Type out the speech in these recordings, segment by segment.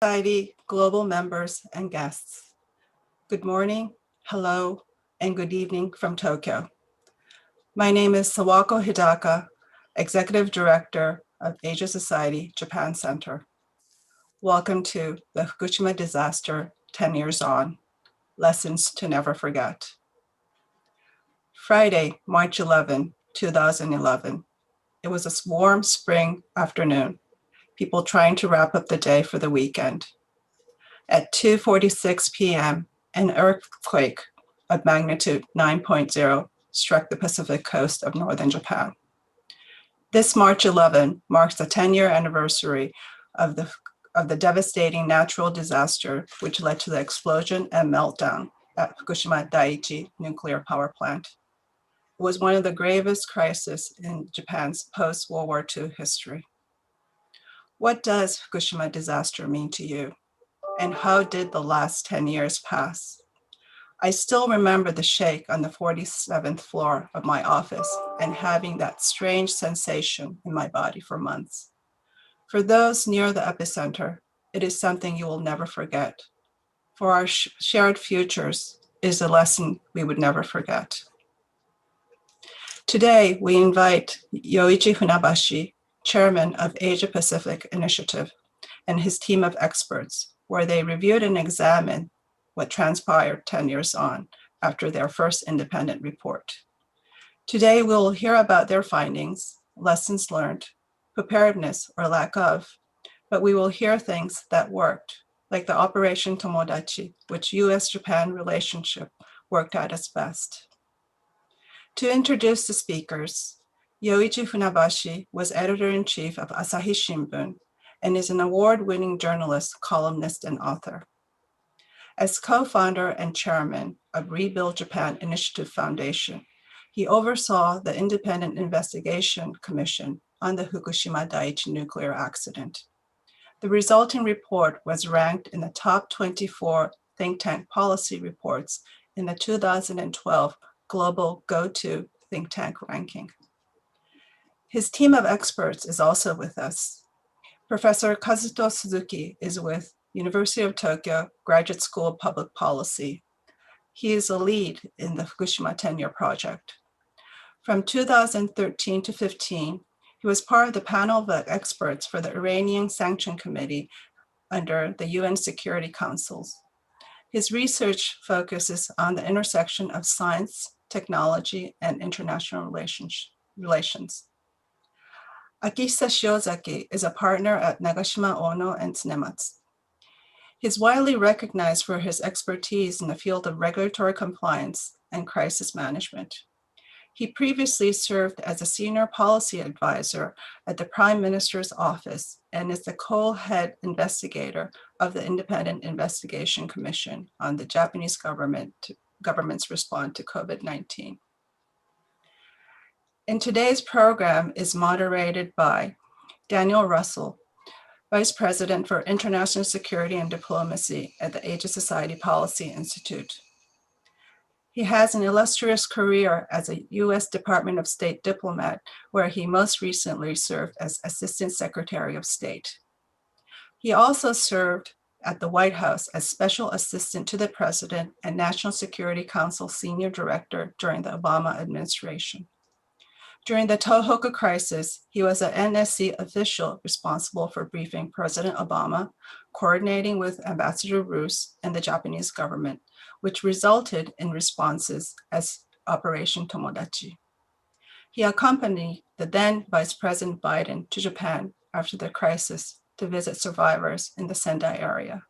Society global members and guests. Good morning, hello, and good evening from Tokyo. My name is Sawako Hidaka, Executive Director of Asia Society Japan Center. Welcome to the Fukushima disaster 10 years on, Lessons to Never Forget. Friday, March 11, 2011. It was a warm spring afternoon, people trying to wrap up the day for the weekend. At 2:46 p.m., an earthquake of magnitude 9.0 struck the Pacific coast of northern Japan. This March 11 marks the 10-year anniversary of the devastating natural disaster which led to the explosion and meltdown at Fukushima Daiichi nuclear power plant. It was one of the gravest crises in Japan's post-World War II history. What does Fukushima disaster mean to you? And how did the last 10 years pass? I still remember the shake on the 47th floor of my office and having that strange sensation in my body for months. For those near the epicenter, it is something you will never forget. For our shared futures is a lesson we would never forget. Today, we invite Yoichi Funabashi, chairman of Asia Pacific Initiative, and his team of experts, where they reviewed and examined what transpired 10 years on after their first independent report. Today, we'll hear about their findings, lessons learned, preparedness or lack of, but we will hear things that worked, like the Operation Tomodachi, which US-Japan relationship worked at its best. To introduce the speakers, Yoichi Funabashi was editor-in-chief of Asahi Shimbun and is an award-winning journalist, columnist, and author. As co-founder and chairman of Rebuild Japan Initiative Foundation, he oversaw the Independent Investigation Commission on the Fukushima Daiichi nuclear accident. The resulting report was ranked in the top 24 think tank policy reports in the 2012 Global Go-To Think Tank ranking. His team of experts is also with us. Professor Kazuto Suzuki is with University of Tokyo Graduate School of Public Policy. He is a lead in the Fukushima 10-year project. From 2013 to 15, he was part of the panel of experts for the Iranian Sanction Committee under the UN Security Councils. His research focuses on the intersection of science, technology, and international relations. Akihisa Shiozaki is a partner at Nagashima Ono and Tsunematsu. He's widely recognized for his expertise in the field of regulatory compliance and crisis management. He previously served as a senior policy advisor at the Prime Minister's office and is the co-head investigator of the Independent Investigation Commission on the Japanese government's response to COVID-19. And today's program is moderated by Daniel Russel, Vice President for International Security and Diplomacy at the Asia Society Policy Institute. He has an illustrious career as a U.S. Department of State diplomat, where he most recently served as Assistant Secretary of State. He also served at the White House as Special Assistant to the President and National Security Council Senior Director during the Obama administration. During the Tohoku crisis, he was an NSC official responsible for briefing President Obama, coordinating with Ambassador Roos and the Japanese government, which resulted in responses as Operation Tomodachi. He accompanied the then Vice President Biden to Japan after the crisis to visit survivors in the Sendai area.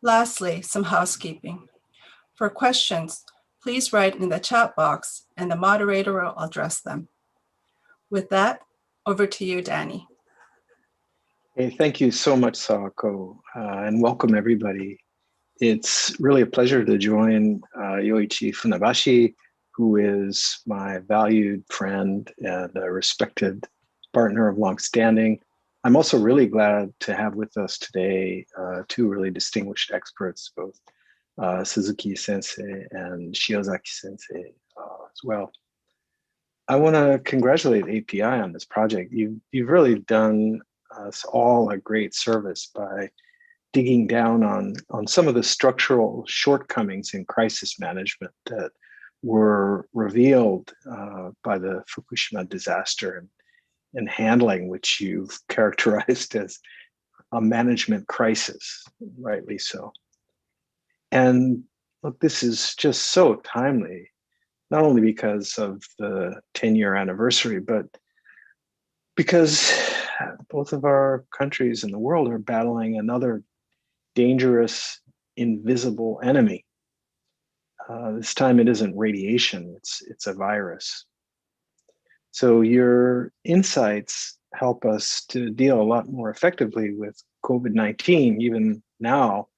Lastly, some housekeeping. For questions, please write in the chat box and the moderator will address them. With that, over to you, Danny. Hey, thank you so much, Sawako, and welcome everybody. It's really a pleasure to join Yoichi Funabashi, who is my valued friend and a respected partner of longstanding. I'm also really glad to have with us today two really distinguished experts, both Suzuki Sensei and Shiozaki Sensei as well. I want to congratulate API on this project. You've really done us all a great service by digging down on some of the structural shortcomings in crisis management that were revealed by the Fukushima disaster and handling, which you've characterized as a management crisis, rightly so. And look, this is just so timely, not only because of the 10-year anniversary, but because both of our countries in the world are battling another dangerous, invisible enemy. This time it isn't radiation, it's a virus. So your insights help us to deal a lot more effectively with COVID-19, even now,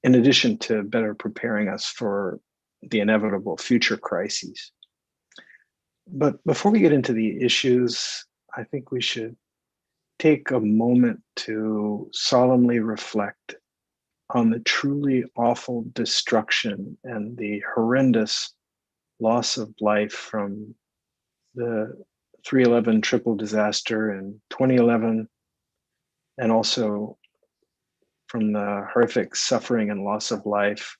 in addition to better preparing us for the inevitable future crises. But before we get into the issues, I think we should take a moment to solemnly reflect on the truly awful destruction and the horrendous loss of life from the 3/11 triple disaster in 2011, and also from the horrific suffering and loss of life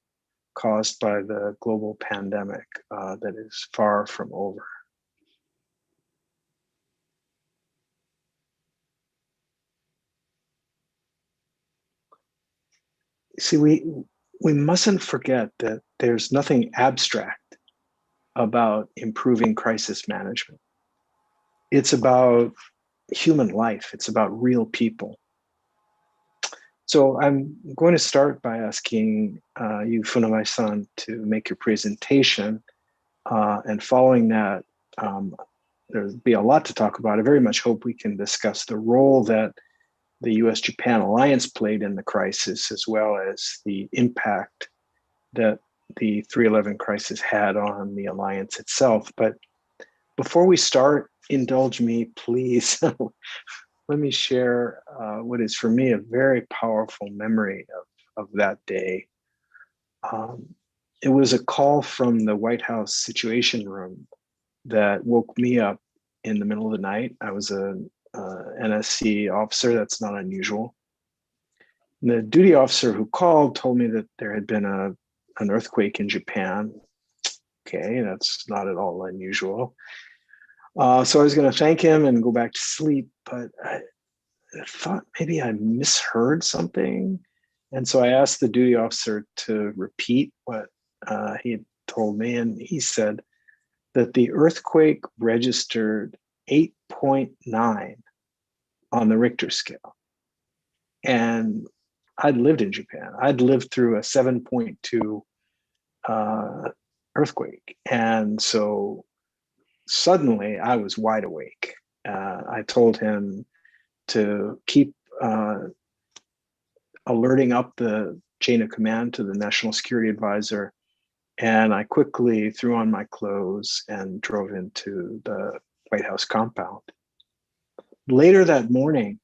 caused by the global pandemic that is far from over. See, we mustn't forget that there's nothing abstract about improving crisis management. It's about human life. It's about real people. So I'm going to start by asking you, Funabashi-san, to make your presentation. And following that, there'll be a lot to talk about. I very much hope we can discuss the role that the US-Japan alliance played in the crisis, as well as the impact that the 3/11 crisis had on the alliance itself. But before we start, indulge me, please. Let me share what is for me a very powerful memory of that day. It was a call from the White House Situation Room that woke me up in the middle of the night. I was an NSC officer. That's not unusual. And the duty officer who called told me that there had been an earthquake in Japan. Okay, that's not at all unusual. So I was going to thank him and go back to sleep, but I thought maybe I misheard something. And so I asked the duty officer to repeat what he had told me. And he said that the earthquake registered 8.9 on the Richter scale. And I'd lived in Japan. I'd lived through a 7.2 earthquake. And so suddenly I was wide awake. I told him to keep alerting up the chain of command to the National Security Advisor. And I quickly threw on my clothes and drove into the White House compound. Later that morning,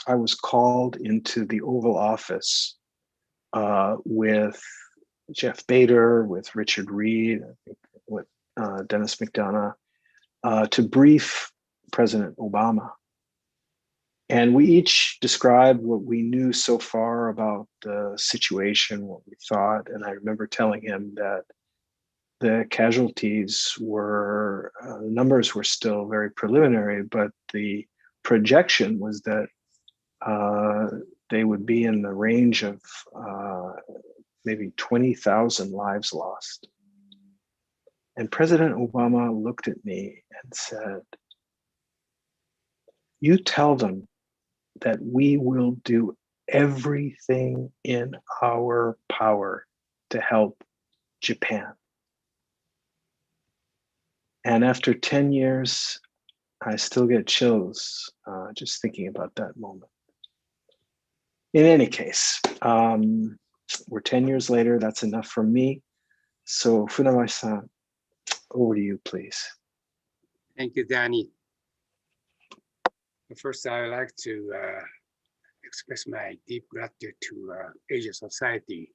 I was called into the Oval Office with Jeff Bader, with Richard Reed, I think with Dennis McDonough, to brief President Obama. And we each described what we knew so far about the situation, what we thought. And I remember telling him that the casualties were, numbers were still very preliminary, but the projection was that they would be in the range of maybe 20,000 lives lost. And President Obama looked at me and said, "You tell them that we will do everything in our power to help Japan." And after 10 years, I still get chills just thinking about that moment. In any case, we're 10 years later. That's enough for me. So Funabashi-san, over to you, please. Thank you, Danny. First, I would like to express my deep gratitude to Asia Society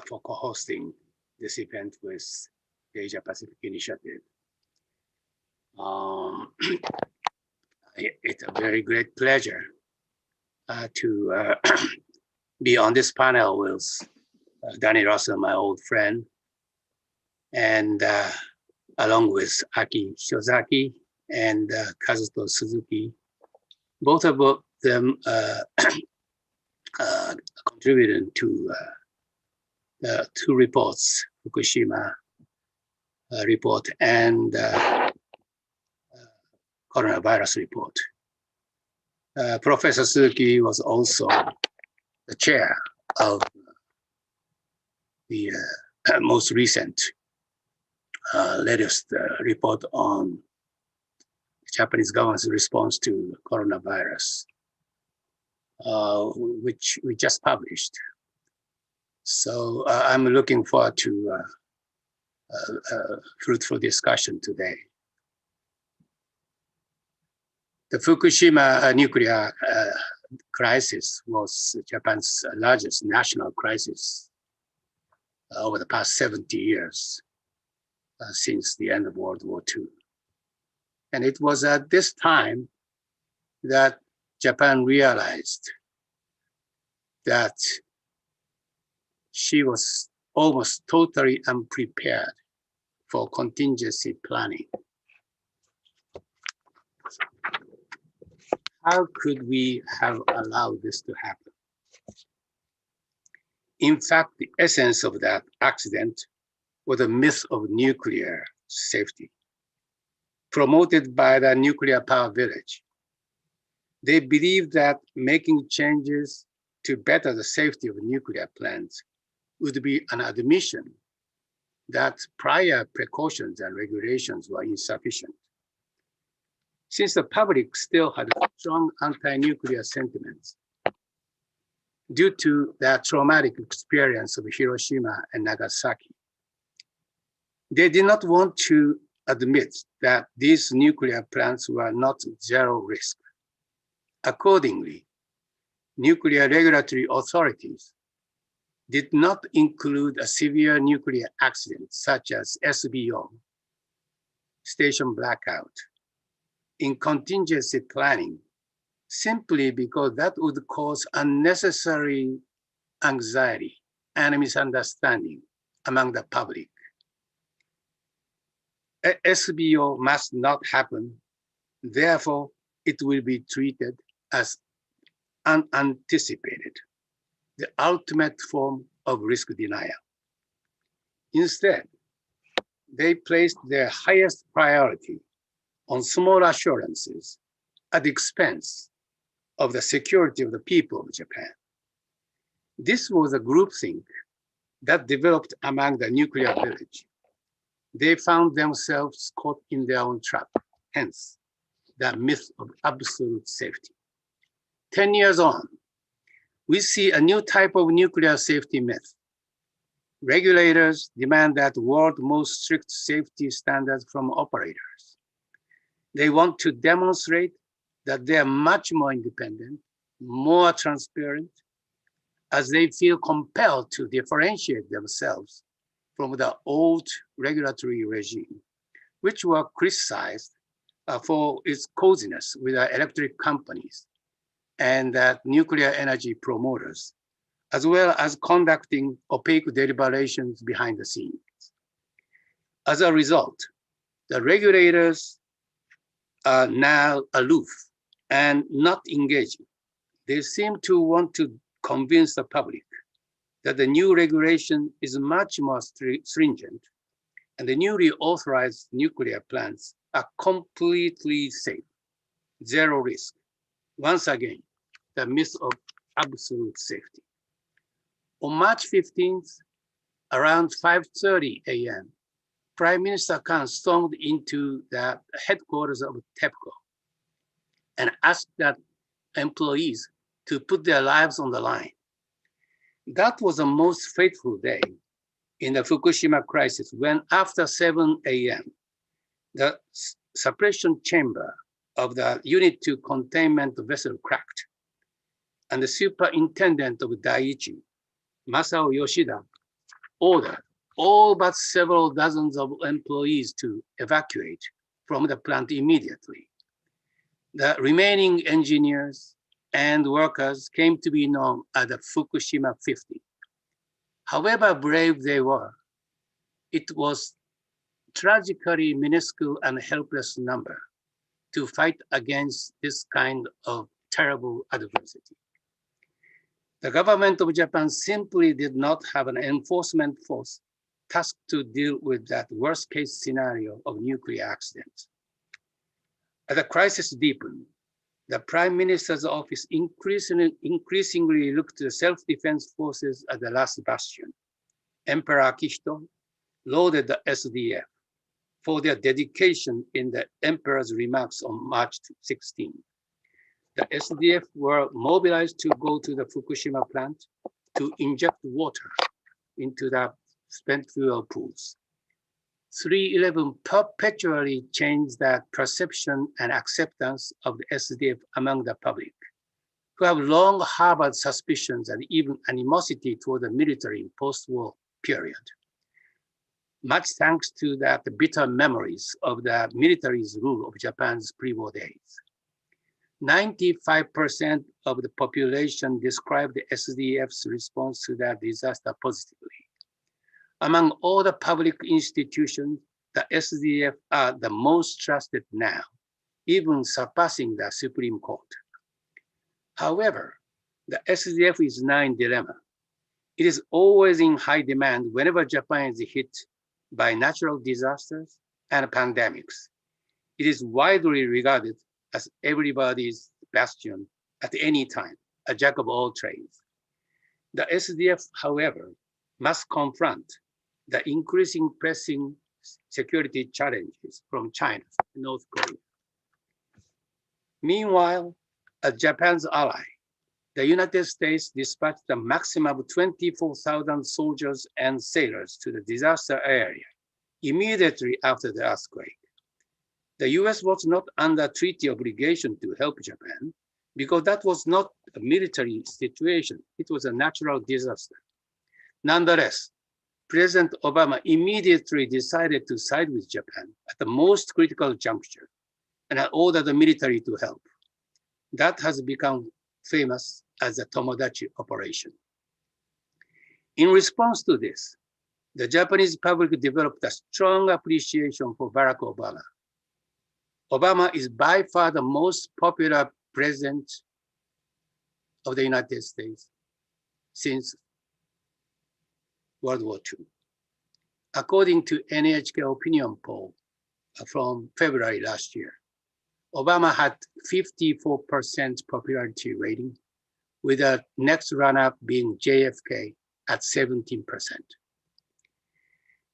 for co-hosting this event with the Asia Pacific Initiative. It's a very great pleasure to be on this panel with Daniel Russel, my old friend, and along with Aki Shiozaki and Kazuto Suzuki. Both of them contributed to the two reports, Fukushima report and coronavirus report. Professor Suzuki was also the chair of the most recent latest report on Japanese government's response to coronavirus, which we just published. So I'm looking forward to fruitful discussion today. The Fukushima nuclear crisis was Japan's largest national crisis over the past 70 years since the end of World War II. And it was at this time that Japan realized that she was almost totally unprepared for contingency planning. How could we have allowed this to happen? In fact, the essence of that accident was a myth of nuclear safety, promoted by the nuclear power village. They believed that making changes to better the safety of nuclear plants would be an admission that prior precautions and regulations were insufficient. Since the public still had strong anti-nuclear sentiments due to their traumatic experience of Hiroshima and Nagasaki, they did not want to admit that these nuclear plants were not zero risk. Accordingly, nuclear regulatory authorities did not include a severe nuclear accident such as SBO, station blackout, in contingency planning, simply because that would cause unnecessary anxiety and misunderstanding among the public. SBO must not happen, therefore it will be treated as unanticipated, the ultimate form of risk denial. Instead, they placed their highest priority on small assurances at the expense of the security of the people of Japan. This was a groupthink that developed among the nuclear village. They found themselves caught in their own trap, hence the myth of absolute safety. 10 years on, we see a new type of nuclear safety myth. Regulators demand that world's most strict safety standards from operators. They want to demonstrate that they are much more independent, more transparent, as they feel compelled to differentiate themselves from the old regulatory regime, which were criticized for its coziness with the electric companies and nuclear energy promoters, as well as conducting opaque deliberations behind the scenes. As a result, the regulators are now aloof and not engaging. They seem to want to convince the public that the new regulation is much more stringent and the newly authorized nuclear plants are completely safe, zero risk. Once again, the myth of absolute safety. On March 15th, around 5:30 a.m., Prime Minister Khan stormed into the headquarters of TEPCO and asked that employees to put their lives on the line. That was the most fateful day in the Fukushima crisis when after 7 a.m., the suppression chamber of the Unit 2 containment vessel cracked, and the superintendent of Daiichi, Masao Yoshida, ordered all but several dozens of employees to evacuate from the plant immediately. The remaining engineers and workers came to be known as the Fukushima 50. However brave they were, it was tragically minuscule and helpless number to fight against this kind of terrible adversity. The government of Japan simply did not have an enforcement force tasked to deal with that worst case scenario of nuclear accidents. As the crisis deepened, the Prime Minister's office increasingly looked to the self-defense forces as the last bastion. Emperor Akihito lauded the SDF for their dedication in the emperor's remarks on March 16. The SDF were mobilized to go to the Fukushima plant to inject water into the spent fuel pools. 3/11 perpetually changed the perception and acceptance of the SDF among the public, who have long harbored suspicions and even animosity toward the military in post-war period. Much thanks to the bitter memories of the military's rule of Japan's pre-war days. 95% of the population described the SDF's response to that disaster positively. Among all the public institutions, the SDF are the most trusted now, even surpassing the Supreme Court. However, the SDF is now in dilemma. It is always in high demand whenever Japan is hit by natural disasters and pandemics. It is widely regarded as everybody's bastion at any time, a jack of all trades. The SDF, however, must confront the increasing pressing security challenges from China and North Korea. Meanwhile, as Japan's ally, the United States dispatched a maximum of 24,000 soldiers and sailors to the disaster area immediately after the earthquake. The US was not under treaty obligation to help Japan because that was not a military situation. It was a natural disaster. Nonetheless, President Obama immediately decided to side with Japan at the most critical juncture and ordered the military to help. That has become famous as the Tomodachi operation. In response to this, the Japanese public developed a strong appreciation for Barack Obama. Obama is by far the most popular president of the United States since World War II. According to NHK opinion poll from February last year, Obama had 54% popularity rating, with the next runner-up being JFK at 17%.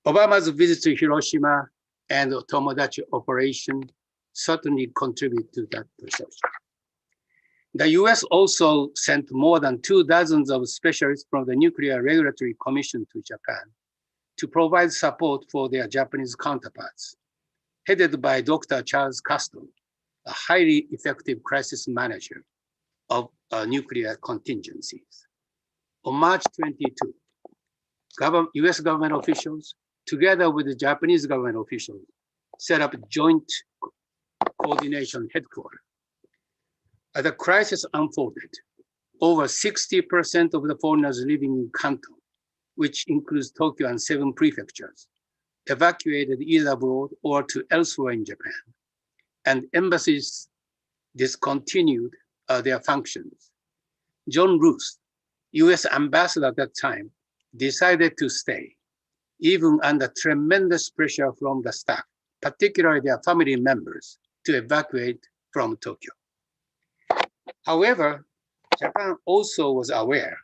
Obama's visit to Hiroshima and the Tomodachi operation certainly contribute to that perception. The US also sent more than 24 of specialists from the Nuclear Regulatory Commission to Japan to provide support for their Japanese counterparts, headed by Dr. Charles Caston, a highly effective crisis manager of nuclear contingencies. On March 22, US government officials, together with the Japanese government officials, set up a joint coordination headquarters. As the crisis unfolded, over 60% of the foreigners living in Kanto, which includes Tokyo and 7 prefectures, evacuated either abroad or to elsewhere in Japan, and embassies discontinued their functions. John Roos, US ambassador at that time, decided to stay, even under tremendous pressure from the staff, particularly their family members, to evacuate from Tokyo. However, Japan also was aware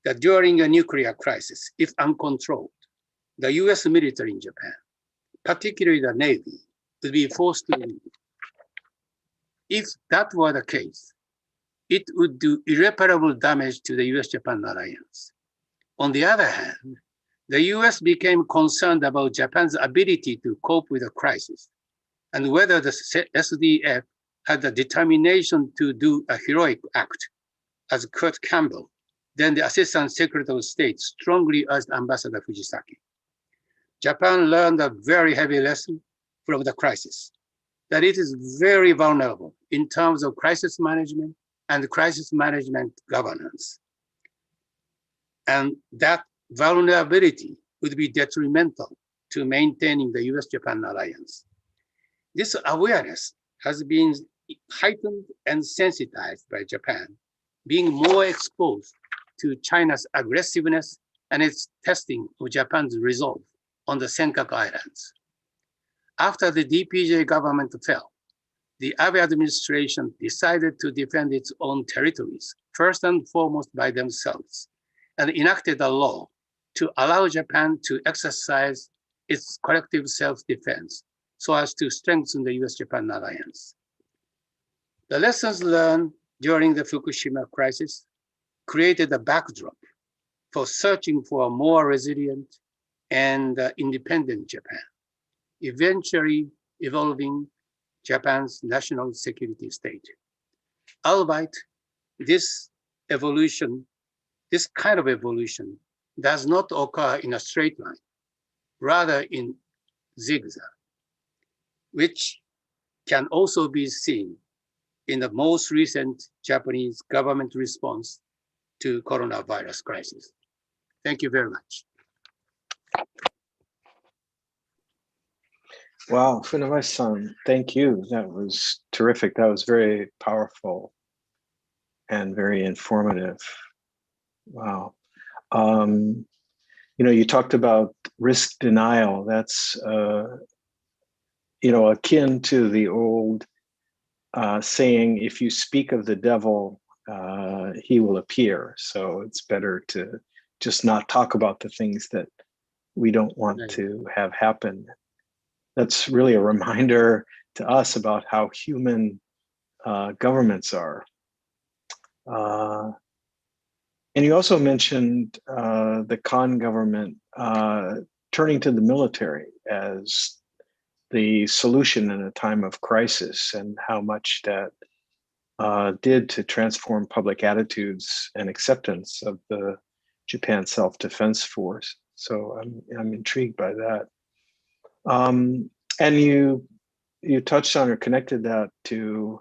that during a nuclear crisis, if uncontrolled, the US military in Japan, particularly the Navy, would be forced to leave. If that were the case, it would do irreparable damage to the US-Japan alliance. On the other hand, the US became concerned about Japan's ability to cope with the crisis and whether the SDF had the determination to do a heroic act, as Kurt Campbell, then the Assistant Secretary of State, strongly urged Ambassador Fujisaki. Japan learned a very heavy lesson from the crisis, that it is very vulnerable in terms of crisis management and crisis management governance. And that vulnerability would be detrimental to maintaining the US-Japan alliance. This awareness has been heightened and sensitized by Japan, being more exposed to China's aggressiveness and its testing of Japan's resolve on the Senkaku Islands. After the DPJ government fell, the Abe administration decided to defend its own territories, first and foremost by themselves, and enacted a law to allow Japan to exercise its collective self-defense so as to strengthen the US-Japan alliance. The lessons learned during the Fukushima crisis created a backdrop for searching for a more resilient and independent Japan, eventually evolving Japan's national security state. Albeit this kind of evolution does not occur in a straight line, rather in zigzag, which can also be seen in the most recent Japanese government response to coronavirus crisis. Thank you very much. Wow, Funabashi-san, thank you. That was terrific. That was very powerful and very informative. Wow. You know, you talked about risk denial. That's, you know, akin to the old saying, if you speak of the devil, he will appear. So it's better to just not talk about the things that we don't want to have happen. That's really a reminder to us about how human governments are. And you also mentioned the Khan government turning to the military as the solution in a time of crisis, and how much that did to transform public attitudes and acceptance of the Japan Self-Defense Force. So I'm intrigued by that. And you touched on or connected that to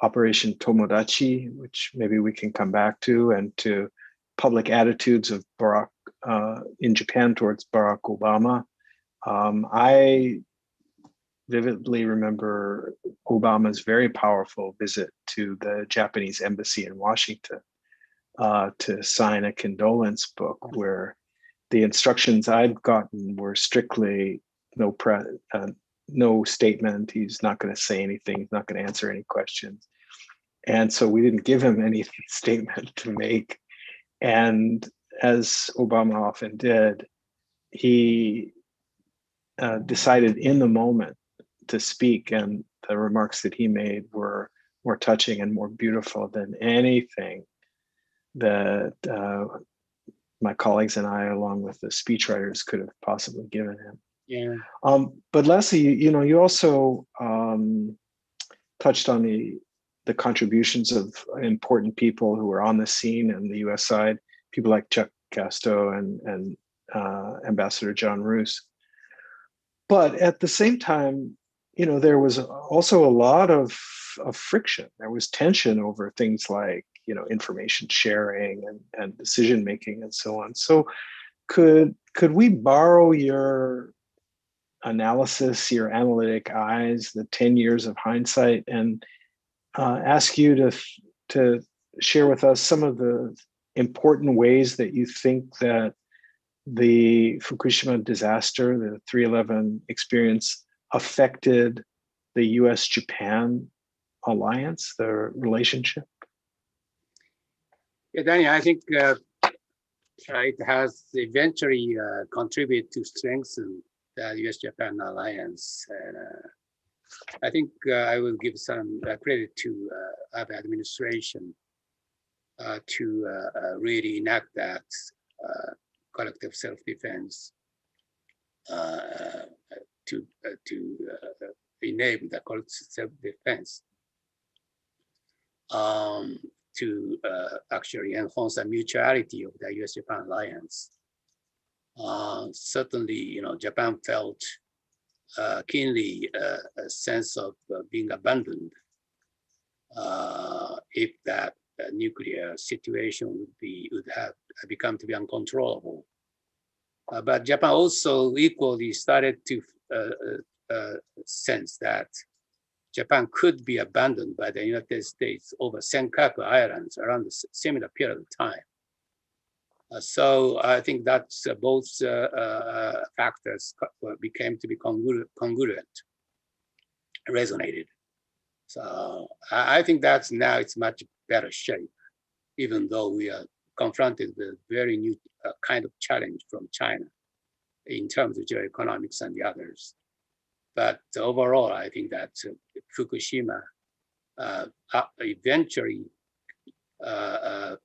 Operation Tomodachi, which maybe we can come back to, and to public attitudes of Barack in Japan towards Barack Obama. I vividly remember Obama's very powerful visit to the Japanese embassy in Washington to sign a condolence book, where the instructions I'd gotten were strictly no statement. He's not going to say anything. He's not going to answer any questions. And so we didn't give him any statement to make. And as Obama often did, he decided in the moment to speak, and the remarks that he made were more touching and more beautiful than anything that my colleagues and I, along with the speechwriters, could have possibly given him. Yeah. But Leslie, you know, you also touched on the contributions of important people who were on the scene in the U.S. side, people like Chuck Casto and Ambassador John Roos. But at the same time, you know, there was also a lot of friction. There was tension over things like, you know, information sharing and decision making and so on. So could we borrow your analysis, your analytic eyes, the 10 years of hindsight, and ask you to share with us some of the important ways that you think that the Fukushima disaster, the 3/11 experience, affected the US-Japan alliance, the relationship? Yeah, Danny, I think it has eventually contributed to strengthen the US-Japan alliance. And I think I will give some credit to Abe administration to really enact that collective self-defense to enable the collective self-defense to actually enhance the mutuality of the US-Japan alliance. Certainly, you know, Japan felt keenly a sense of being abandoned if that nuclear situation would have become to be uncontrollable. But Japan also equally started to sense that Japan could be abandoned by the United States over Senkaku Islands around a similar period of time. So I think that's both factors became to be congruent, resonated. So I think that's now it's much better shape, even though we are confronted with very new kind of challenge from China in terms of geoeconomics and the others. But overall, I think that Fukushima eventually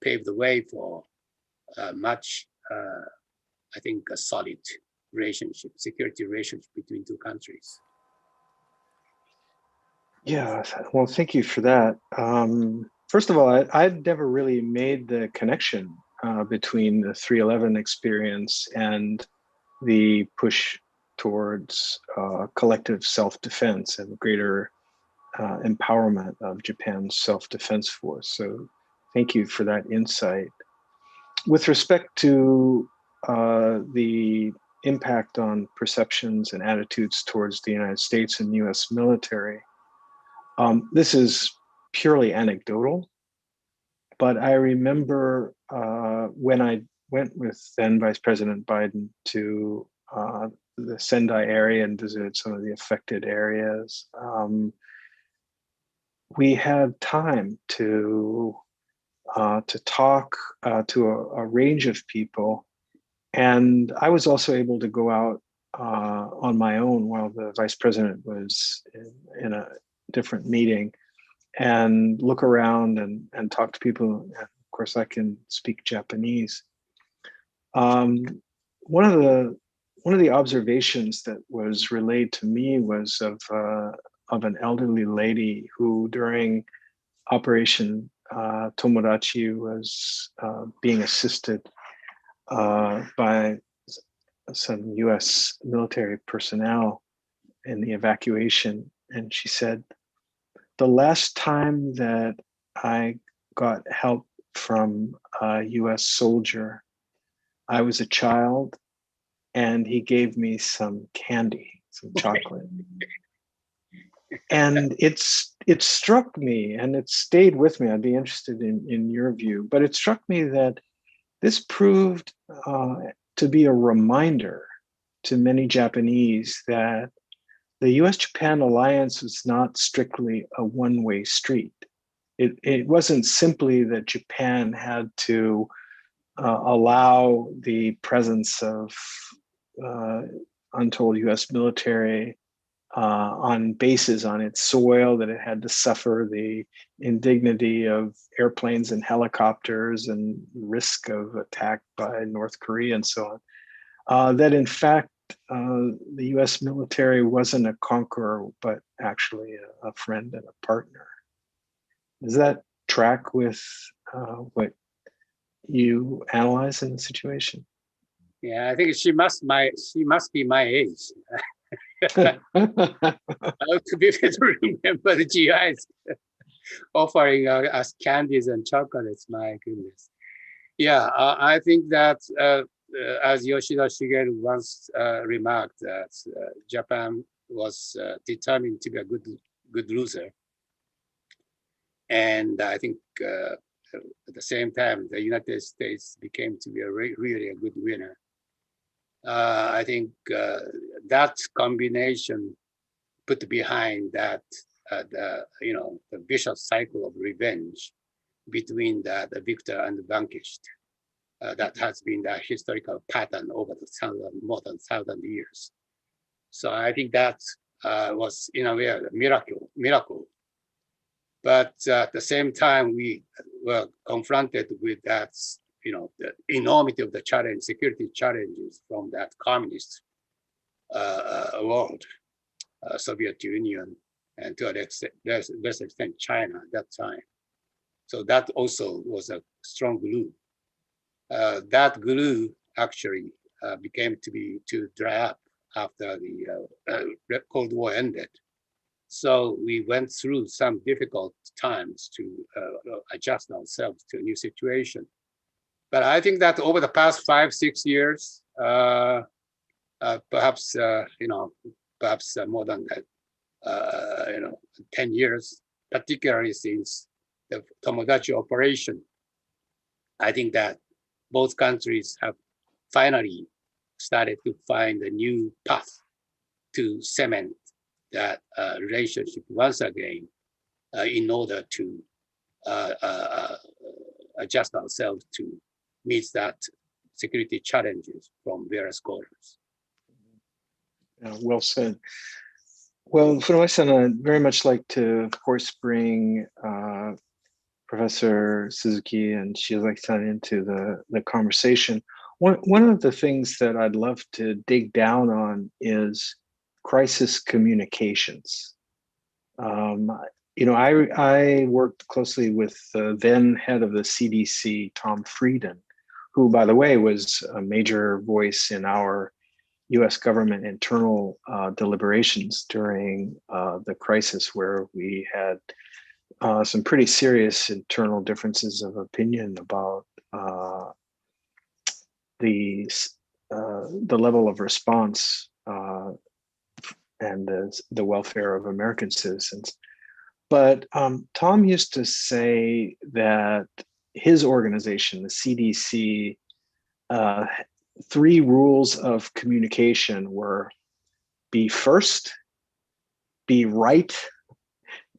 paved the way for much, I think, a solid relationship, security relationship between two countries. Yeah, well, thank you for that. First of all, I'd never really made the connection between the 3/11 experience and the push towards collective self-defense and greater empowerment of Japan's self-defense force. So thank you for that insight. With respect to the impact on perceptions and attitudes towards the United States and US military, this is purely anecdotal, but I remember when I went with then Vice President Biden to the Sendai area and visited some of the affected areas, we had time to talk to a range of people, and I was also able to go out on my own while the Vice President was in a different meeting and look around and talk to people. And of course, I can speak Japanese. One of the observations that was relayed to me was of an elderly lady who, during Operation Tomodachi, was being assisted by some U.S. military personnel in the evacuation, and she said, "The last time that I got help from a U.S. soldier, I was a child, and he gave me some candy, some chocolate." And it struck me, and it stayed with me. I'd be interested in your view, but it struck me that this proved to be a reminder to many Japanese that the US-Japan alliance was not strictly a one-way street. It wasn't simply that Japan had to allow the presence of untold US military on bases on its soil, that it had to suffer the indignity of airplanes and helicopters and risk of attack by North Korea and so on. That in fact, the US military wasn't a conqueror, but actually a friend and a partner. Does that track with what you analyze in the situation? Yeah, I think she must be my age. How to be able to remember the GIs offering us candies and chocolates. My goodness. Yeah, I think that as Yoshida Shigeru once remarked, that Japan was determined to be a good loser, and I think at the same time the United States became to be really a good winner. I think that combination put behind that the vicious cycle of revenge between the victor and the vanquished. That has been the historical pattern over the more than 1,000 years. So I think that was in a way a miracle. But at the same time, we were confronted with that, the enormity of the challenge, security challenges from that communist world, Soviet Union, and to a lesser extent China at that time. So that also was a strong glue. That glue actually became to dry up after the Cold War ended. So we went through some difficult times to adjust ourselves to a new situation. But I think that over the past 5-6 years, perhaps perhaps more than that, 10 years, particularly since the Tomodachi operation, I think that both countries have finally started to find a new path to cement that relationship once again in order to adjust ourselves to meet that security challenges from various corners. Well said. Well, Funabashi-san, I'd very much like to, of course, bring Professor Suzuki and Shiozaki-san into the conversation. One of the things that I'd love to dig down on is crisis communications. I worked closely with the then head of the CDC, Tom Frieden, who, by the way, was a major voice in our US government internal deliberations during the crisis, where we had some pretty serious internal differences of opinion about the level of response and the welfare of American citizens. But Tom used to say that his organization, the CDC, 3 rules of communication were: be first, be right,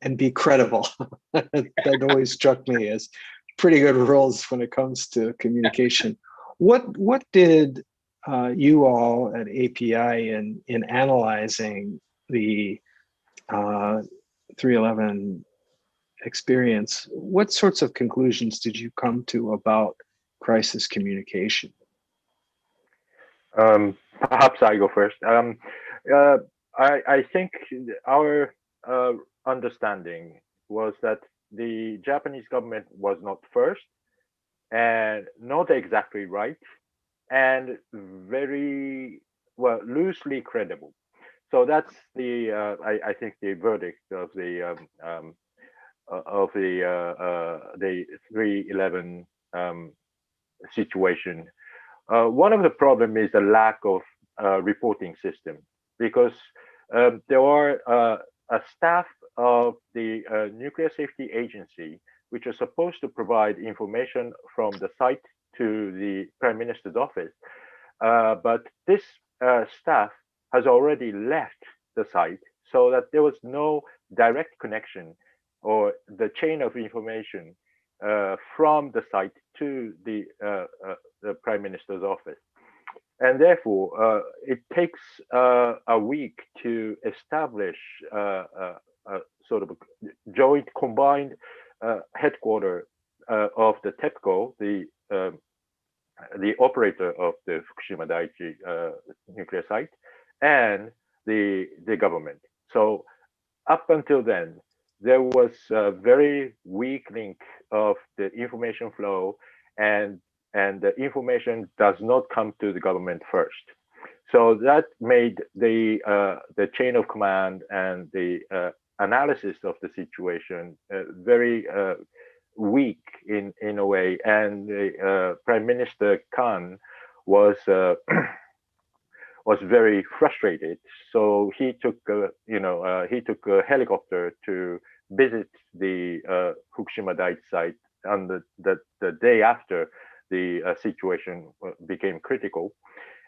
and be credible. That always struck me as pretty good rules when it comes to communication. What did you all at API in analyzing the 311 experience, what sorts of conclusions did you come to about crisis communication? Perhaps I go first. I think our understanding was that the Japanese government was not first and not exactly right, and very well loosely credible. So that's the I think the verdict of the 311 situation. One of the problem is the lack of reporting system, because there are a staff of the Nuclear Safety Agency, which are supposed to provide information from the site to the Prime Minister's office. But this staff has already left the site, so that there was no direct connection or the chain of information from the site to the Prime Minister's office. And therefore, it takes a week to establish a sort of a joint combined headquarters of the TEPCO, the operator of the Fukushima Daiichi nuclear site, and the government. So up until then, there was a very weak link of the information flow, and the information does not come to the government first. So that made the chain of command and the analysis of the situation very weak in a way. And the Prime Minister Khan was was very frustrated. So he took a helicopter to visit the Fukushima Daiichi site on the day after the situation became critical.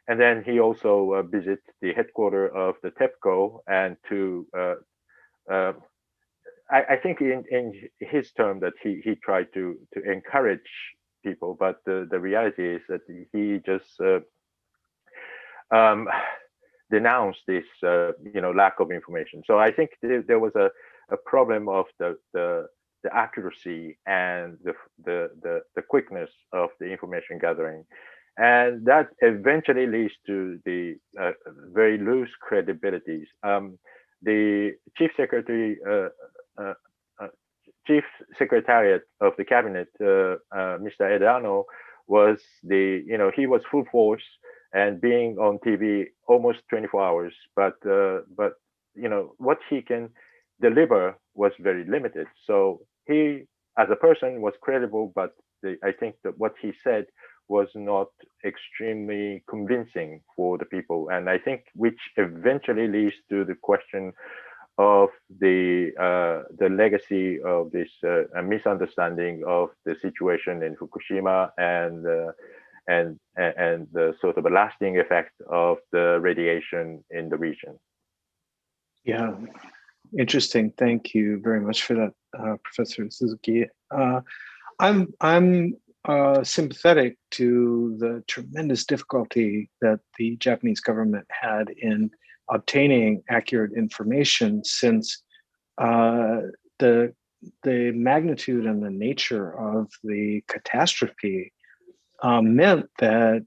And then he also visited the headquarters of the TEPCO, and to I think in his term that he tried to encourage people, but the reality is that he just denounced this lack of information. So I think there was a problem of the accuracy and the quickness of the information gathering, and that eventually leads to the very loose credibilities. The chief secretariat of the cabinet, Mr. Edano, was he was full force and being on TV almost 24 hours, but what he can deliver was very limited. So he, as a person, was credible, but I think that what he said was not extremely convincing for the people, and I think which eventually leads to the question of the legacy of this misunderstanding of the situation in Fukushima and the sort of a lasting effect of the radiation in the region. Yeah, interesting. Thank you very much for that, Professor Suzuki. I'm sympathetic to the tremendous difficulty that the Japanese government had in obtaining accurate information, since the magnitude and the nature of the catastrophe meant that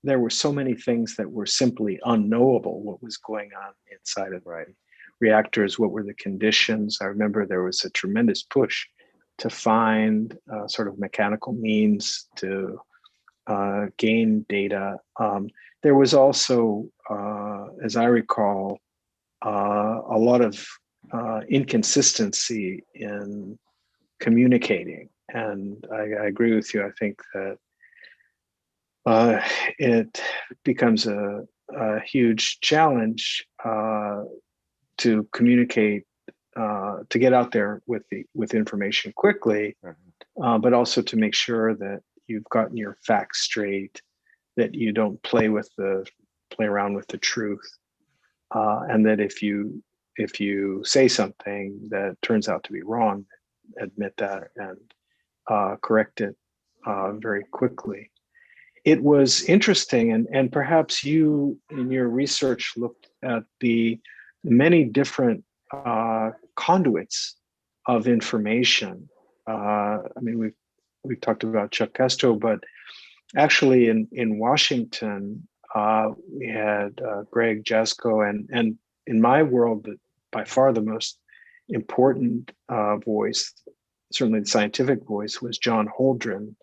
there were so many things that were simply unknowable. What was going on inside of the reactors? What were the conditions? I remember there was a tremendous push to find sort of mechanical means to gain data. There was also, as I recall, a lot of inconsistency in communicating. And I agree with you. I think that it becomes a huge challenge to communicate, to get out there with information quickly, but also to make sure that you've gotten your facts straight, that you don't play around with the truth, and that if you say something that turns out to be wrong, admit that and correct it very quickly. It was interesting, and perhaps you in your research looked at the many different conduits of information. I mean, we've talked about Chuck Castro, but actually in Washington, we had Greg Jasko, and in my world, by far the most important voice, certainly the scientific voice, was John Holdren,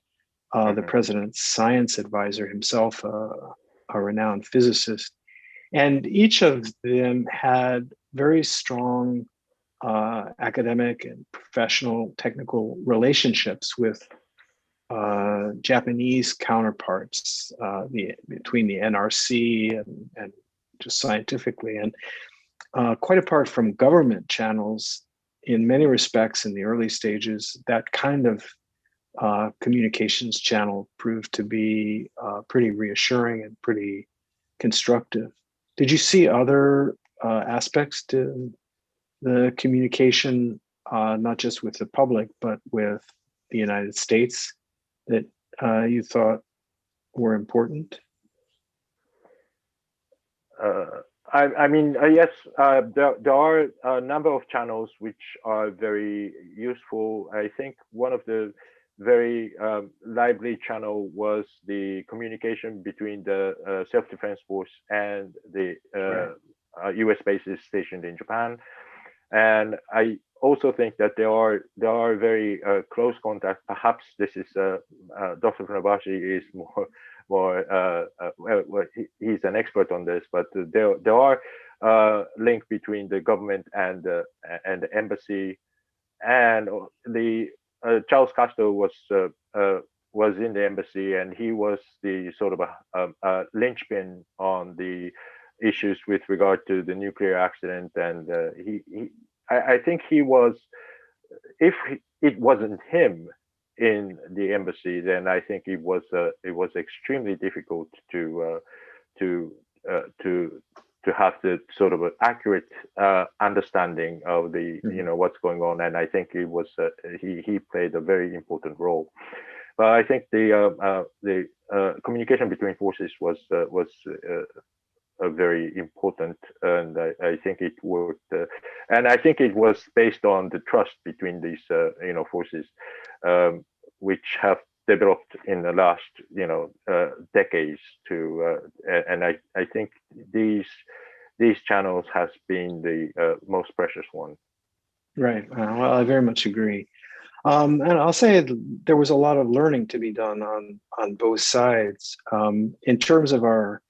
the president's science advisor, himself a renowned physicist. And each of them had very strong academic and professional technical relationships with Japanese counterparts between the NRC and just scientifically. And quite apart from government channels, in many respects in the early stages, that kind of communications channel proved to be pretty reassuring and pretty constructive. Did you see other aspects to the communication, not just with the public, but with the United States, that you thought were important? I mean, yes, there are a number of channels which are very useful. I think one of the very lively channel was the communication between the self-defense force and the US bases stationed in Japan. And I also think that there are very close contacts. Perhaps this is Dr. Funabashi is more well, he's an expert on this, but there are link between the government and the embassy, and the Charles Castro was in the embassy, and he was the sort of a linchpin on the issues with regard to the nuclear accident, and I think he was, if it wasn't him in the embassy, then I think it was extremely difficult to have the sort of accurate understanding of the what's going on, and I think it was he played a very important role. But I think the communication between forces was very important, and I think it worked, and I think it was based on the trust between these forces, which have developed in the last decades and I think these channels has been the most precious one. Right. Well, I very much agree. And I'll say there was a lot of learning to be done on both sides in terms of our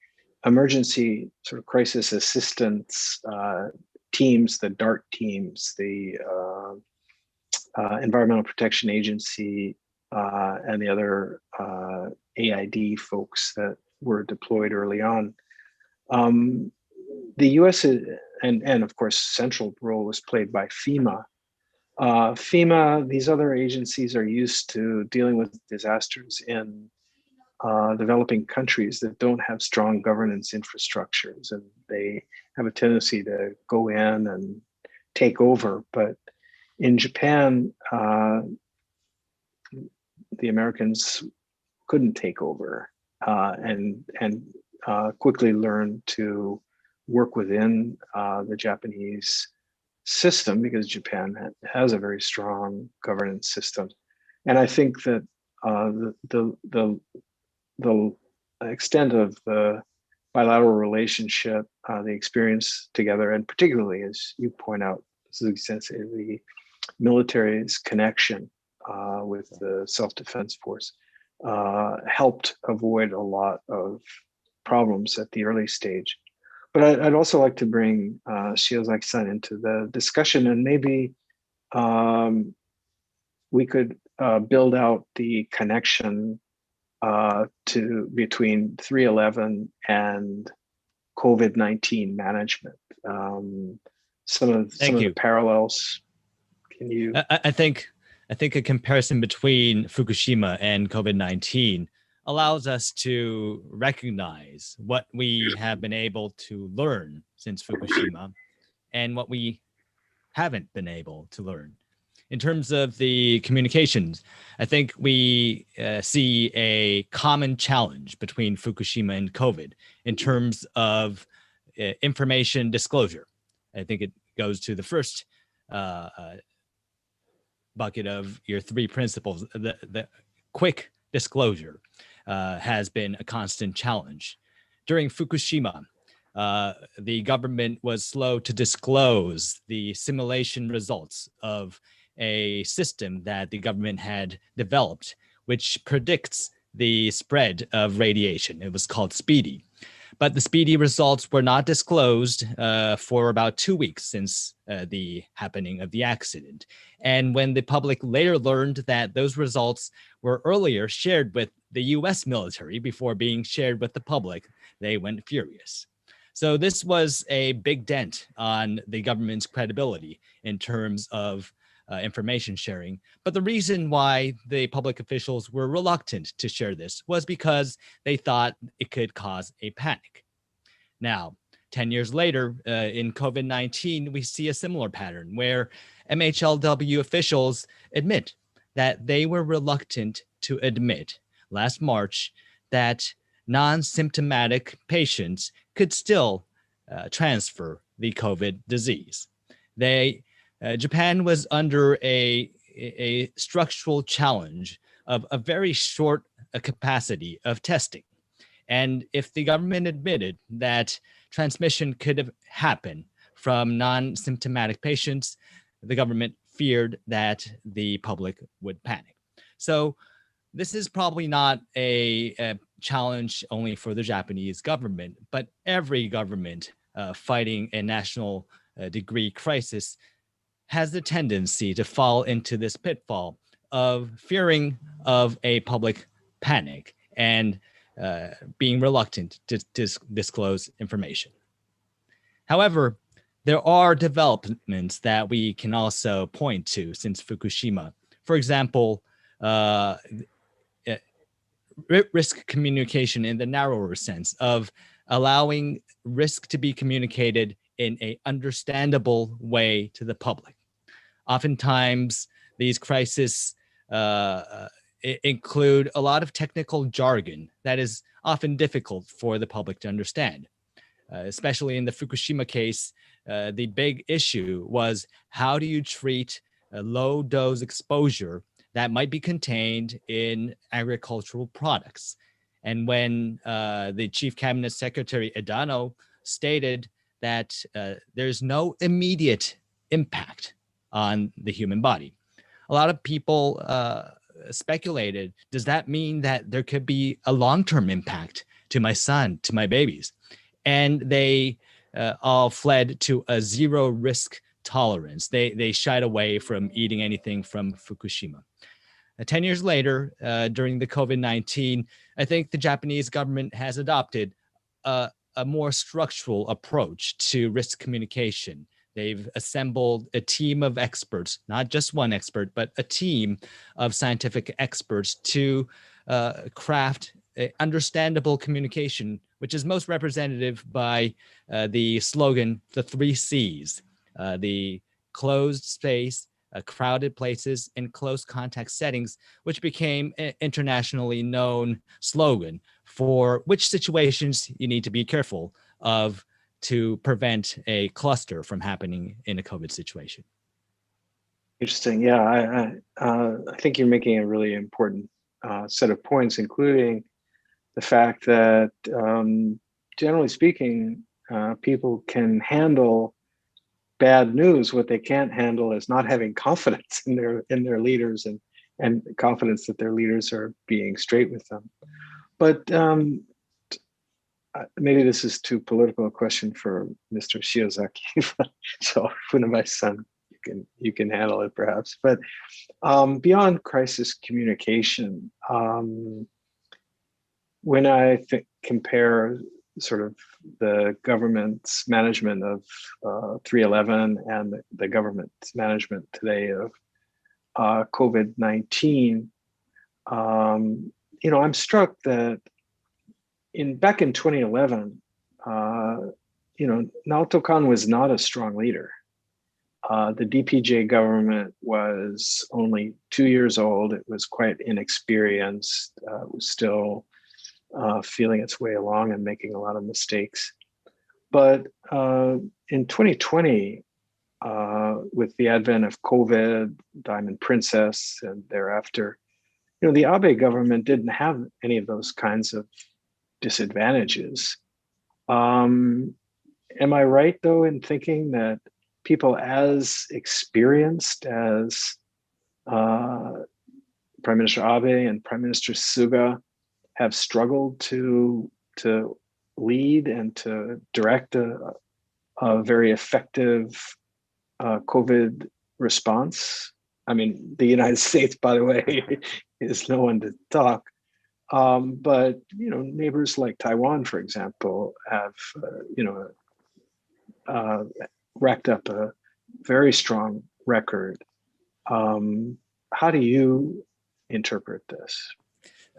emergency sort of crisis assistance teams, the DART teams, the Environmental Protection Agency, and the other AID folks that were deployed early on. The US and of course central role was played by FEMA. FEMA, these other agencies are used to dealing with disasters in developing countries that don't have strong governance infrastructures, and they have a tendency to go in and take over. But in Japan, the Americans couldn't take over and quickly learned to work within the Japanese system, because Japan has a very strong governance system. And I think that the extent of the bilateral relationship, the experience together, and particularly, as you point out, the military's connection with the self-defense force helped avoid a lot of problems at the early stage. But I'd also like to bring Shiozaki-san into the discussion, and maybe we could build out the connection between 311 and COVID-19 management. Some of the parallels. Can you? I think a comparison between Fukushima and COVID-19 allows us to recognize what we have been able to learn since Fukushima and what we haven't been able to learn. In terms of the communications, I think we see a common challenge between Fukushima and COVID in terms of information disclosure. I think it goes to the first bucket of your three principles. The quick disclosure has been a constant challenge. During Fukushima, the government was slow to disclose the simulation results of a system that the government had developed, which predicts the spread of radiation. It was called SPEEDY. But the SPEEDY results were not disclosed for about 2 weeks since the happening of the accident. And when the public later learned that those results were earlier shared with the US military before being shared with the public, they went furious. So this was a big dent on the government's credibility in terms of information sharing. But the reason why the public officials were reluctant to share this was because they thought it could cause a panic. Now, 10 years later, in COVID-19, we see a similar pattern where MHLW officials admit that they were reluctant to admit last March that non-symptomatic patients could still transfer the COVID disease. Japan was under a structural challenge of a very short capacity of testing. And if the government admitted that transmission could have happened from non-symptomatic patients, the government feared that the public would panic. So this is probably not a challenge only for the Japanese government, but every government fighting a national degree crisis has the tendency to fall into this pitfall of fearing of a public panic and being reluctant to disclose information. However, there are developments that we can also point to since Fukushima. For example, risk communication in the narrower sense of allowing risk to be communicated in an understandable way to the public. Oftentimes, these crises include a lot of technical jargon that is often difficult for the public to understand. Especially in the Fukushima case, the big issue was how do you treat a low dose exposure that might be contained in agricultural products. And when the Chief Cabinet Secretary Edano stated that there's no immediate impact on the human body, a lot of people speculated, does that mean that there could be a long-term impact to my son, to my babies? And they all fled to a zero risk tolerance. They shied away from eating anything from Fukushima. 10 years later, during the COVID-19, I think the Japanese government has adopted a more structural approach to risk communication. They've assembled a team of experts, not just one expert, but a team of scientific experts to craft understandable communication, which is most representative by the slogan, the 3 C's, the closed space, crowded places, and close contact settings, which became an internationally known slogan for which situations you need to be careful of to prevent a cluster from happening in a COVID situation. Interesting. Yeah, I think you're making a really important set of points, including the fact that generally speaking, people can handle bad news. What they can't handle is not having confidence in their leaders and confidence that their leaders are being straight with them. But maybe this is too political a question for Mr. Shiozaki. So Funabashi-san, you can handle it perhaps. But beyond crisis communication, when I compare sort of the government's management of 3/11 and the government's management today of COVID-19, I'm struck that back in 2011, Naoto Kan was not a strong leader. The DPJ government was only 2 years old. It was quite inexperienced. It was still feeling its way along and making a lot of mistakes. But in 2020, with the advent of COVID, Diamond Princess, and thereafter, the Abe government didn't have any of those kinds of disadvantages. Am I right, though, in thinking that people as experienced as Prime Minister Abe and Prime Minister Suga have struggled to lead and to direct a very effective COVID response? I mean, the United States, by the way, is no one to talk. But neighbors like Taiwan, for example, have racked up a very strong record. How do you interpret this?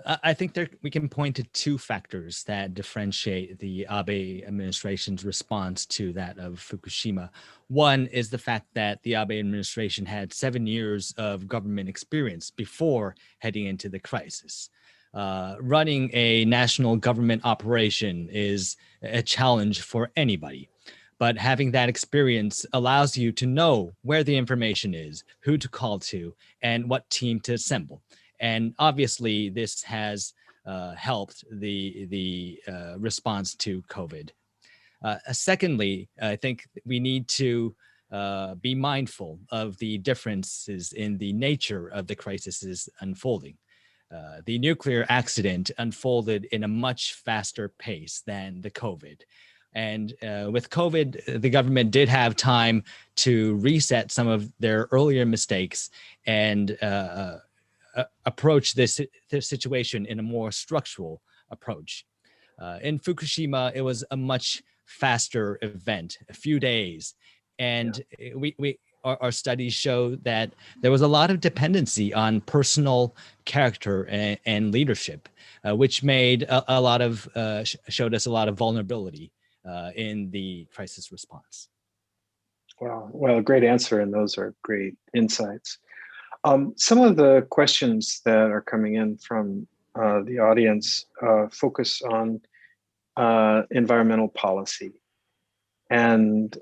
I think we can point to 2 factors that differentiate the Abe administration's response to that of Fukushima. One is the fact that the Abe administration had 7 years of government experience before heading into the crisis. Running a national government operation is a challenge for anybody, but having that experience allows you to know where the information is, who to call to, and what team to assemble. And obviously, this has helped the response to COVID. Secondly, I think we need to be mindful of the differences in the nature of the crises unfolding. The nuclear accident unfolded in a much faster pace than the COVID. And with COVID, the government did have time to reset some of their earlier mistakes and approach this situation in a more structural approach. In Fukushima, it was a much faster event, a few days. And our studies show that there was a lot of dependency on personal character and leadership, which made showed us a lot of vulnerability in the crisis response. Wow, well, great answer, and those are great insights. Some of the questions that are coming in from the audience focus on environmental policy. And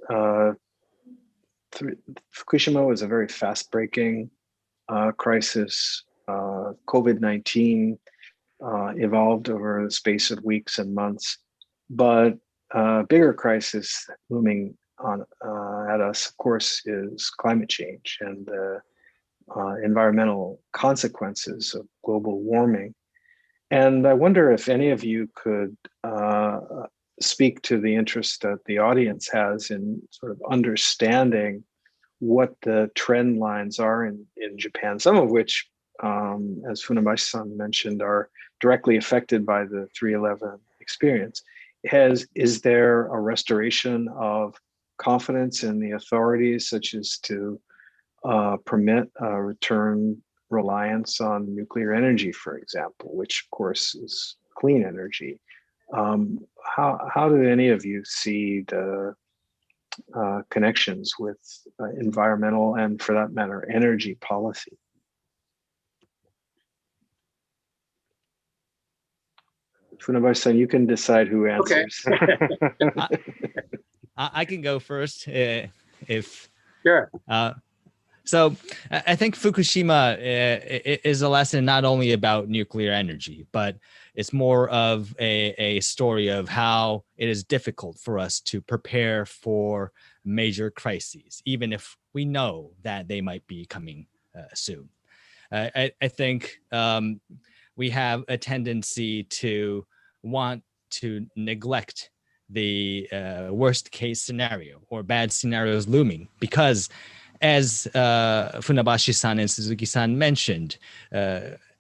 Fukushima was a very fast-breaking crisis. COVID-19 evolved over the space of weeks and months, but a bigger crisis looming at us, of course, is climate change and the environmental consequences of global warming. And I wonder if any of you could speak to the interest that the audience has in sort of understanding what the trend lines are in Japan, some of which, as Funabashi-san mentioned, are directly affected by the 3/11 experience. Is there a restoration of confidence in the authorities, such as to permit a return reliance on nuclear energy, for example, which of course is clean energy? How do any of you see the connections with environmental and, for that matter, energy policy? Funabashi-san, you can decide who answers. Okay. I can go first if. Sure. So I think Fukushima is a lesson not only about nuclear energy, but it's more of a story of how it is difficult for us to prepare for major crises, even if we know that they might be coming soon. I think we have a tendency to want to neglect the worst case scenario or bad scenarios looming, because as Funabashi-san and Suzuki-san mentioned,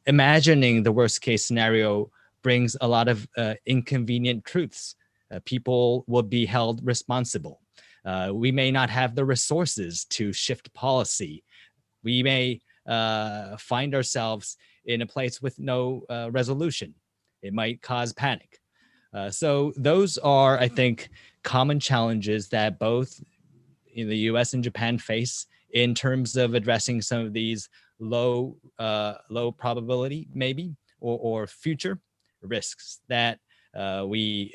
imagining the worst case scenario brings a lot of inconvenient truths. People will be held responsible. We may not have the resources to shift policy. We may find ourselves in a place with no resolution. It might cause panic. So those are, I think, common challenges that both in the US and Japan face in terms of addressing some of these low probability maybe or future risks that we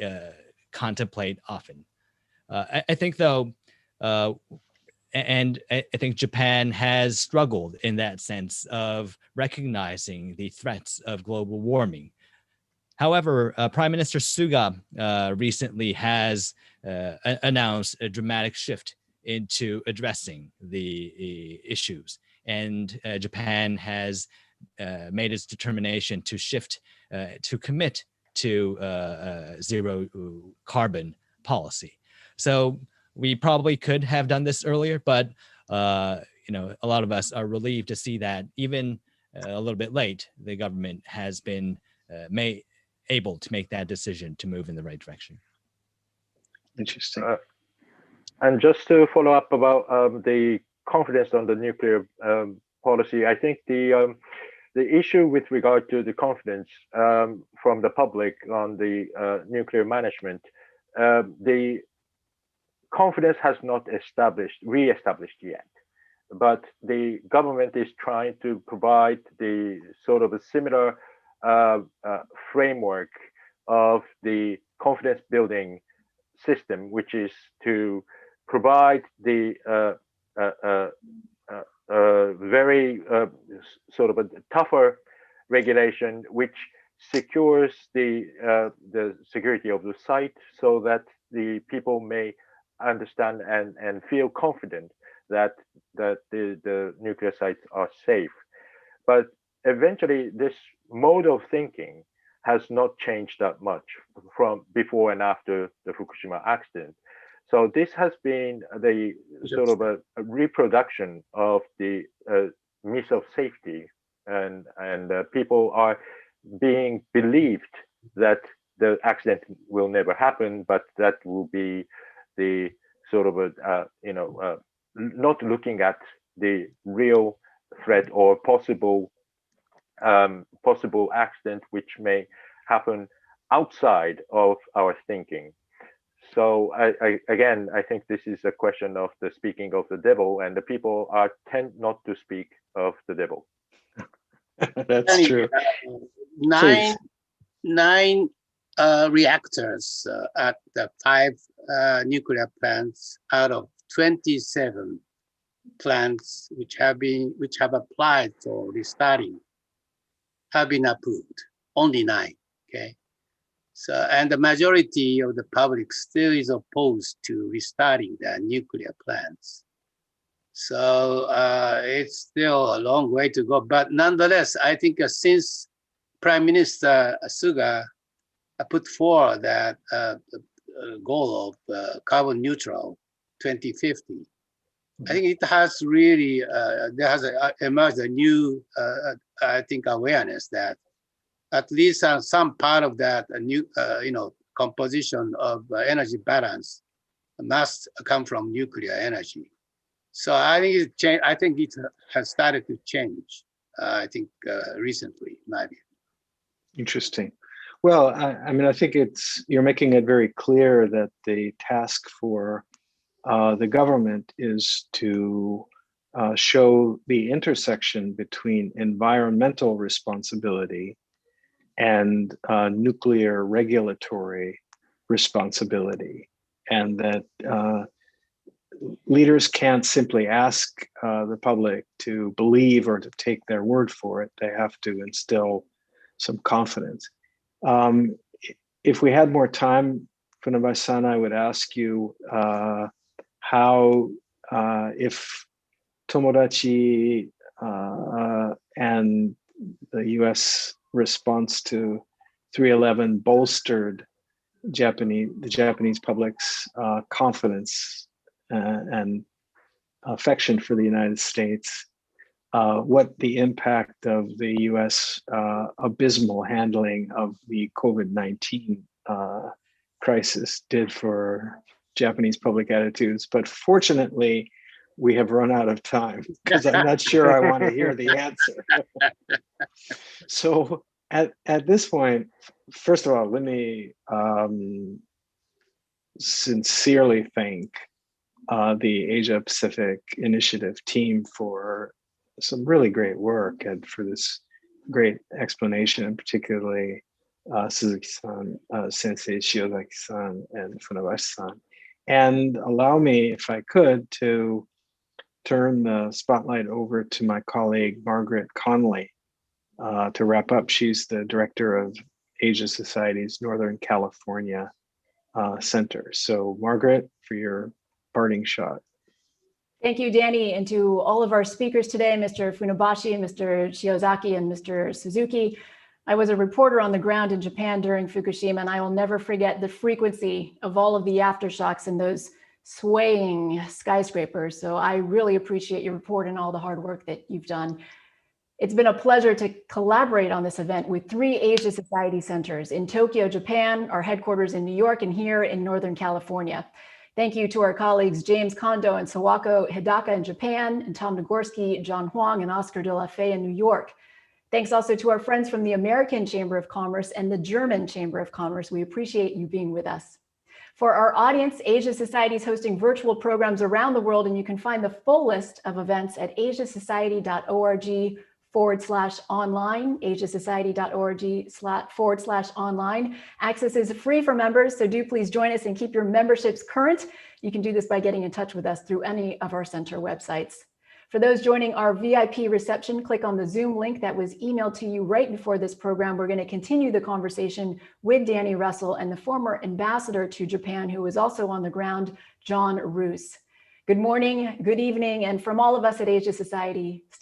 contemplate often. I think though, and I think Japan has struggled in that sense of recognizing the threats of global warming. However, Prime Minister Suga recently has announced a dramatic shift into addressing the issues. And Japan has made its determination to shift, to commit to zero carbon policy. So we probably could have done this earlier, but a lot of us are relieved to see that even a little bit late, the government has been able to make that decision to move in the right direction. Interesting. And just to follow up about the confidence on the nuclear policy, I think the issue with regard to the confidence from the public on the nuclear management, the confidence has not re-established yet. But the government is trying to provide the sort of a similar framework of the confidence building system, which is to provide the very sort of a tougher regulation which secures the security of the site, so that the people may understand and feel confident that the nuclear sites are safe. But eventually, this mode of thinking has not changed that much from before and after the Fukushima accident. So this has been the sort of a reproduction of the myth of safety, and people are being believed that the accident will never happen, but that will be the sort of a not looking at the real threat or possible accident which may happen outside of our thinking. So I think this is a question of the speaking of the devil, and the people tend not to speak of the devil. That's true. Nine reactors at the 5 nuclear plants out of 27 plants which have applied for restarting have been approved. Only 9. Okay. So, and the majority of the public still is opposed to restarting the nuclear plants. So it's still a long way to go. But nonetheless, I think since Prime Minister Suga put forward that goal of carbon neutral 2050. I think it has really, there has emerged a new, I think, awareness that at least some part of that new, composition of energy balance must come from nuclear energy. So I think it has started to change. I think recently, maybe. Interesting. Well, I mean, I think you're making it very clear that the task for the government is to show the intersection between environmental responsibility and nuclear regulatory responsibility, and that leaders can't simply ask the public to believe or to take their word for it. They have to instill some confidence. If we had more time, Funabashi-san, I would ask you how, if Tomodachi and the US response to 3/11 bolstered the Japanese public's confidence and affection for the United States, what the impact of the US abysmal handling of the COVID-19 crisis did for Japanese public attitudes. But fortunately, we have run out of time because I'm not sure I want to hear the answer. So at this point, first of all, let me sincerely thank the Asia Pacific Initiative team for some really great work and for this great explanation, and particularly Suzuki-san, Sensei Shiozaki-san, and Funabashi-san. And allow me, if I could, to turn the spotlight over to my colleague, Margaret Conley, to wrap up. She's the director of Asia Society's Northern California Center. So Margaret, for your parting shot. Thank you, Danny, and to all of our speakers today, Mr. Funabashi, Mr. Shiozaki, and Mr. Suzuki. I was a reporter on the ground in Japan during Fukushima, and I will never forget the frequency of all of the aftershocks and those swaying skyscrapers. So I really appreciate your report and all the hard work that you've done. It's been a pleasure to collaborate on this event with 3 Asia Society centers in Tokyo, Japan, our headquarters in New York, and here in Northern California. Thank you to our colleagues James Kondo and Sawako Hidaka in Japan, and Tom Nagorski, John Huang, and Oscar de la Fey in New York. Thanks also to our friends from the American Chamber of Commerce and the German Chamber of Commerce. We appreciate you being with us. For our audience, Asia Society is hosting virtual programs around the world, and you can find the full list of events at asiasociety.org/online, asiasociety.org//online. Access is free for members, so do please join us and keep your memberships current. You can do this by getting in touch with us through any of our center websites. For those joining our VIP reception, click on the Zoom link that was emailed to you right before this program. We're going to continue the conversation with Danny Russel and the former ambassador to Japan, who is also on the ground, John Roos. Good morning, good evening, and from all of us at Asia Society, stay